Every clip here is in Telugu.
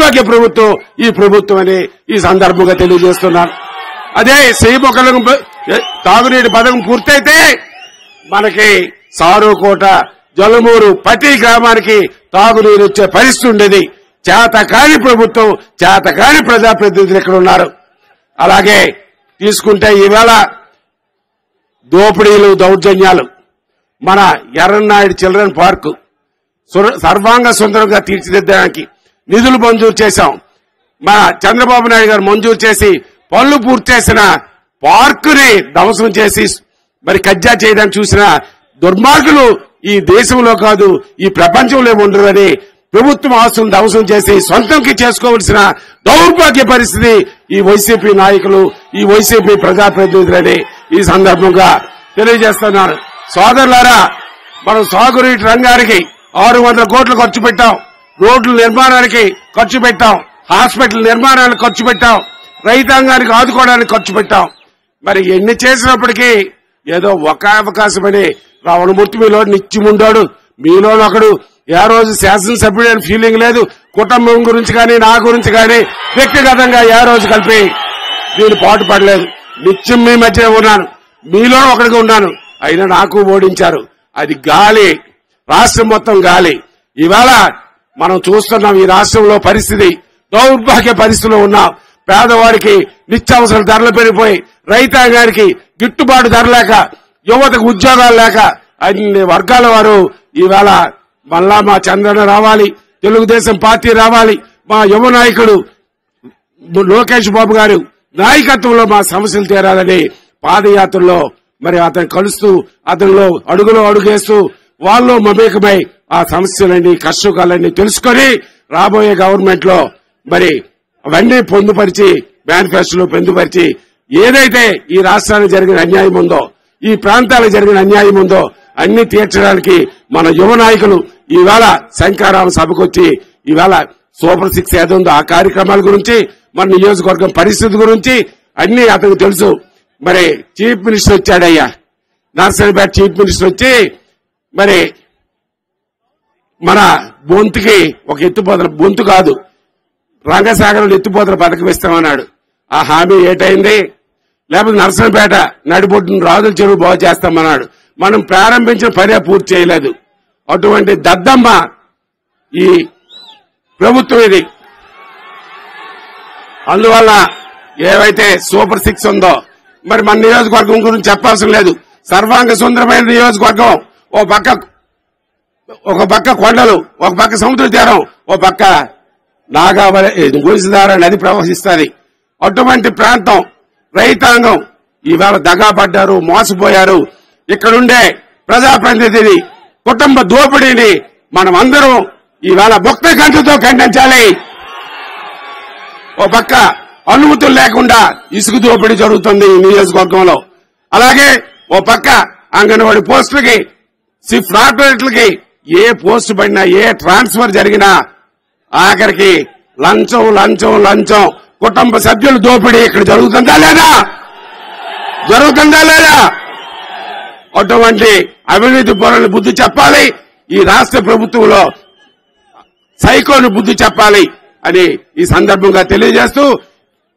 దౌర్భాగ్య ప్రభుత్వం ఈ ప్రభుత్వం అని ఈ సందర్భంగా తెలియజేస్తున్నాను. అదే శ్రీముఖలం తాగునీటి పథకం పూర్తయితే మనకి సారుకోట, జలమూరు, పట్టి గ్రామానికి తాగునీరు వచ్చే పరిస్థితి ఉండేది. చేతకాని ప్రభుత్వం, చేతకాని ప్రజాప్రతినిధులు ఇక్కడ ఉన్నారు. అలాగే తీసుకుంటే ఈవేళ దోపిడీలు, దౌర్జన్యాలు, మన ఎర్రన్నాయుడు చిల్డ్రన్ పార్కు సర్వాంగ సుందరంగా తీర్చిదిద్దడానికి నిధులు మంజూరు చేశాం. మన చంద్రబాబు నాయుడు గారు మంజూరు చేసి పనులు పూర్తి చేసిన పార్కుని ధ్వంసం చేసి మరి కబ్జా చేయడానికి చూసిన దుర్మార్గులు ఈ దేశంలో కాదు ఈ ప్రపంచంలో ఉండరని ప్రభుత్వం ఆస్తులను ధ్వంసం చేసి సొంతంకి చేసుకోవలసిన దౌర్భాగ్య పరిస్థితి ఈ వైసీపీ నాయకులు, ఈ వైసీపీ ప్రజాప్రతినిధులని ఈ సందర్భంగా తెలియజేస్తున్నారు. సోదరులారా, మనం సాగునీటి రంగానికి 600 కోట్లు ఖర్చు పెట్టాం, రోడ్ల నిర్మాణానికి ఖర్చు పెట్టాం, హాస్పిటల్ నిర్మాణానికి ఖర్చు పెట్టాం, రైతాంగానికి ఆదుకోవడానికి ఖర్చు పెట్టాం. మరి ఎన్ని చేసినప్పటికీ ఏదో ఒక అవకాశమని రావణమూర్తి మీలో నిత్యముండాడు. మీలో ఒకడు ఏ రోజు శాసనసభ్యుడని ఫీలింగ్ లేదు. కుటుంబం గురించి కానీ నా గురించి కానీ వ్యక్తిగతంగా ఏ రోజు కలిపి నేను పాటు పడలేదు. నిత్యం మీ మధ్య ఉన్నాను, మీలో ఒకడిగా ఉన్నాను. అయినా నాకు ఓడించారు. అది గాలి, రాష్ట్రం మొత్తం గాలి. ఇవాళ మనం చూస్తున్నాం ఈ రాష్ట్రంలో పరిస్థితి దౌర్భాగ్య పరిస్థితిలో ఉన్నాం. పేదవాడికి నిత్యావసర ధరలు పెరిగిపోయి, రైతాంగానికి గిట్టుబాటు ధర లేక, యువతకు ఉద్యోగాలు లేక అన్ని వర్గాల వారు ఈవేళ మళ్ళా మా చంద్రన్న రావాలి, తెలుగుదేశం పార్టీ రావాలి, మా యువ నాయకుడు లోకేష్ బాబు గారు నాయకత్వంలో మా సమస్యలు తీరాలని పాదయాత్రలో మరి అతను కలుస్తూ అతనిలో అడుగులో అడుగేస్తూ వాళ్ళు మమేకమై ఆ సమస్యలన్నీ కష్టకాలన్నీ తెలుసుకొని రాబోయే గవర్నమెంట్ లో మరి అవన్నీ పొందుపరిచి మేనిఫెస్టోలో పొందుపరిచి ఏదైతే ఈ రాష్ట్రానికి జరిగిన అన్యాయం ఉందో, ఈ ప్రాంతాలకు జరిగిన అన్యాయం ఉందో అన్ని తీర్చడానికి మన యువ నాయకులు ఈవేళ శంకరామ సభకు వచ్చి ఈవేళ సూపర్ 6 ఏదుందో ఆ కార్యక్రమాల గురించి, మన నియోజకవర్గం పరిస్థితి గురించి అన్ని అతనికి తెలుసు. మరి చీఫ్ మినిస్టర్ వచ్చాడయ్యా, నర్సరీపేట చీఫ్ మినిస్టర్ వచ్చి మరి మన బొంతుకి ఒక ఎత్తుపోతల, బొంతు కాదు రంగసాగరం ఎత్తుపోతల పథకం ఇస్తామన్నాడు. ఆ హామీ ఏటైంది? లేకపోతే నర్సరీపేట నడిబొడ్డును రాజుల చెరువు బాగు చేస్తామన్నాడు. మనం ప్రారంభించిన పనే పూర్తి చేయలేదు. అటువంటి దద్దమ్మ ఈ ప్రభుత్వం ఇది. అందువల్ల ఏవైతే సూపర్ 6 ఉందో మరి మన నియోజకవర్గం గురించి చెప్పాల్సిన లేదు. సర్వాంగ సుందరమైన నియోజకవర్గం. ఒక పక్క కొండలు, ఒక పక్క సముద్ర తీరం, ఒక పక్క గుడిసెదార నది ప్రవహిస్తుంది. అటువంటి ప్రాంతం రైతాంగం ఈవేళ దగాపడ్డారు, మోసపోయారు. ఇక్కడుండే ప్రజాప్రతినిధిని కుటుంబ దోపిడీని మనం అందరం ఈవేళ భక్త కంఠతో ఖండించాలి. ఓ పక్క అనుమతులు లేకుండా ఇసుక దోపిడీ జరుగుతుంది ఈ నియోజకవర్గంలో. అలాగే ఓ పక్క అంగన్వాడీ పోస్టులకి, షిఫ్ట్ ఆపరేటర్లకి ఏ పోస్టు పడినా, ఏ ట్రాన్స్ఫర్ జరిగినా ఆఖరికి లంచం లంచం లంచం, కుటుంబ సభ్యుల దోపిడీ ఇక్కడ జరుగుతుందా లేదా? జరుగుతుందా లేదా? అటువంటి అవినీతి పరులను బుద్ధి చెప్పాలి. ఈ రాష్ట్ర ప్రభుత్వంలో సైకోను బుద్ధి చెప్పాలి అని ఈ సందర్భంగా తెలియజేస్తూ,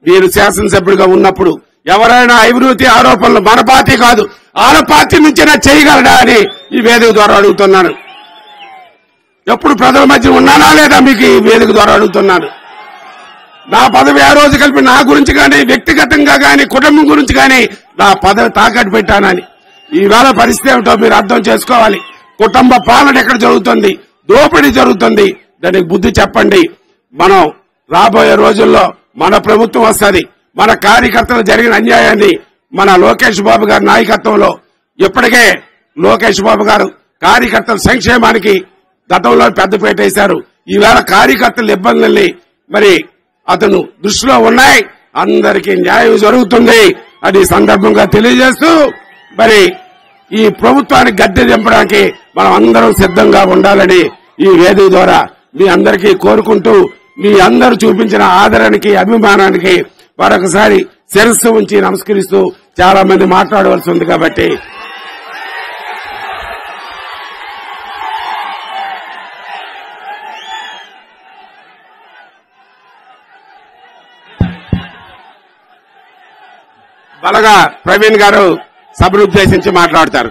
నేను శాసనసభ్యుడిగా ఉన్నప్పుడు ఎవరైనా అవినీతి ఆరోపణలు మన పార్టీ కాదు వాళ్ళ పార్టీ నుంచైనా చేయగలడా అని ఈ వేదిక ద్వారా అడుగుతున్నాను. ఎప్పుడు ప్రజల మధ్య ఉన్నానా లేదా మీకు ఈ వేదిక ద్వారా అడుగుతున్నాను. నా పదవి ఆ రోజు కలిపి నా గురించి కానీ, వ్యక్తిగతంగా కానీ, కుటుంబం గురించి కానీ నా పదవి తాకట్టు పెట్టానని. ఈవేళ పరిస్థితి ఏమిటో మీరు అర్థం చేసుకోవాలి. కుటుంబ పాలన ఎక్కడ జరుగుతుంది, దోపిడీ జరుగుతుంది. దానికి బుద్ధి చెప్పండి. మనం రాబోయే రోజుల్లో మన ప్రభుత్వం వస్తుంది. మన కార్యకర్తలు జరిగిన అన్యాయాన్ని మన లోకేష్ బాబు గారి నాయకత్వంలో ఇప్పటికే లోకేష్ బాబు గారు కార్యకర్తల సంక్షేమానికి గతంలో పెద్దపీట వేశారు. ఈవేళ కార్యకర్తల ఇబ్బందుల్ని మరి అతను దృష్టిలో ఉన్నాయి. అందరికీ న్యాయం జరుగుతుంది అని సందర్భంగా తెలియజేస్తూ, మరి ఈ ప్రభుత్వానికి గద్దె దింపడానికి మనం అందరం సిద్ధంగా ఉండాలని ఈ వేదిక ద్వారా మీ అందరికీ కోరుకుంటూ, మీ అందరూ చూపించిన ఆదరణకి, అభిమానానికి మరొకసారి శిరస్సు ఉంచి నమస్కరిస్తూ, చాలా మంది మాట్లాడవలసి ఉంది కాబట్టి బలగా ప్రవీణ్ గారు సభను ఉద్దేశించి మాట్లాడతారు.